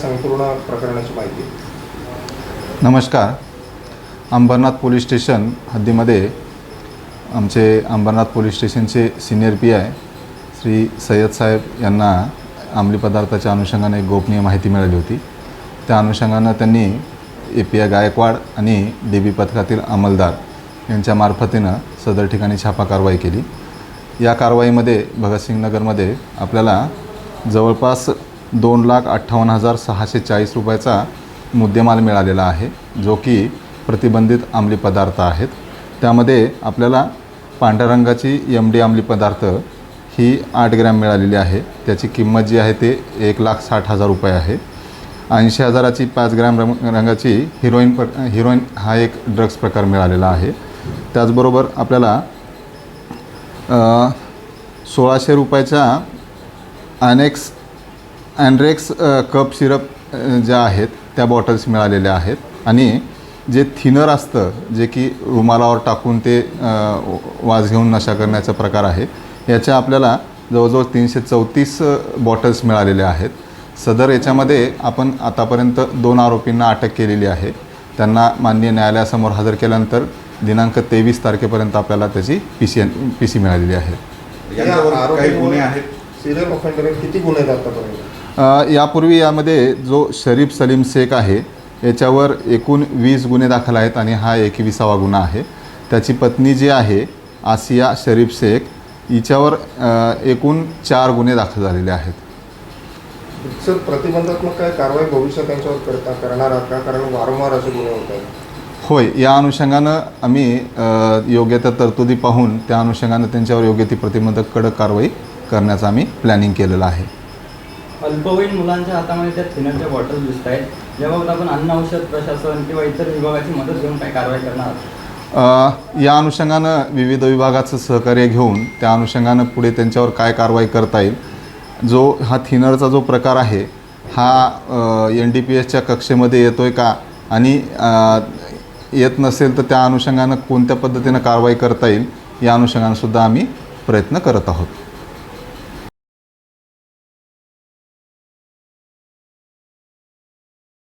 संपूर्ण प्रकरणाची माहिती? नमस्कार. अंबरनाथ पोलीस स्टेशन हद्दीमध्ये आमचे अंबरनाथ पोलीस स्टेशनचे सिनियर PI श्री सय्यद साहेब यांना अंमली पदार्थाच्या अनुषंगाने एक गोपनीय माहिती मिळाली होती. त्या अनुषंगानं त्यांनी API गायकवाड आणि DB पथकातील अंमलदार यांच्या मार्फतीनं सदर ठिकाणी छापा कारवाई केली. या कारवाईमध्ये भगतसिंग नगरमध्ये आपल्याला जवळपास 2,58,640 रुपयाचा मुद्देमाल मिळालेला आहे, जो की प्रतिबंधित अंमली पदार्थ आहेत. त्यामध्ये आपल्याला पांढऱ्या रंगाची MD अंमली पदार्थ ही 8 ग्रॅम मिळालेली आहे. त्याची किंमत जी आहे ते 1,60,000 रुपये आहे. 80,000ची 5 ग्रॅम रंगाची हिरोईन हा एक ड्रग्स प्रकार मिळालेला आहे. त्याचबरोबर आपल्याला 1,600 रुपयाच्या अँड्रेक्स कप सिरप ज्या आहेत त्या बॉटल्स मिळालेल्या आहेत. आणि जे थिनर असतं, जे की रुमालावर टाकून ते वास घेऊन नशा करण्याचा प्रकार आहे, याच्या आपल्याला जवळजवळ 334 बॉटल्स मिळालेल्या आहेत. सदर याच्यामध्ये आपण आतापर्यंत 2 आरोपींना अटक केलेली आहे. त्यांना माननीय न्यायालयासमोर हजर केल्यानंतर दिनांक 23 तारखेपर्यंत आपल्याला त्याची PC मिळालेली आहे. याच्यावर काही गुन्हे आहेत? सिरियल ऑफेंडर किती गुन्हे आहेत आतापर्यंत? यापूर्वी यामध्ये जो शरीफ सलीम शेख आहे याच्यावर एकूण 20 गुन्हे दाखल आहेत आणि हा 21वा गुन्हा आहे. त्याची पत्नी जी आहे आसिया शरीफ शेख, हिच्यावर एकूण 4 गुन्हे दाखल झालेले आहेत. सर, प्रतिबंधात्मक काय कारवाई भविष्यात त्यांच्यावर करणार आहात का? कारण वारंवार असे गुन्हे होत आहेत. होय, या अनुषंगानं आम्ही योग्य त्या तरतुदी पाहून त्या अनुषंगानं त्यांच्यावर योग्य ती प्रतिबंधक कडक कारवाई करण्याचं आम्ही प्लॅनिंग केलेलं आहे. अल्पवयीन मुलांच्या हातामध्ये त्या थिनरच्या बॉटल दिसत आहेत. याबाबत आपण अन्न औषध प्रशासन किंवा इतर विभागाची मदत घेऊन काय कारवाई करणार? या अनुषंगानं विविध विभागाचं सहकार्य घेऊन त्या अनुषंगानं पुढे त्यांच्यावर काय कारवाई करता येईल. जो हा थिनरचा जो प्रकार आहे हा NDPSच्या कक्षेमध्ये येतो आहे का, आणि येत नसेल तर त्या अनुषंगानं कोणत्या पद्धतीनं कारवाई करता येईल या अनुषंगानं सुद्धा आम्ही प्रयत्न करत आहोत.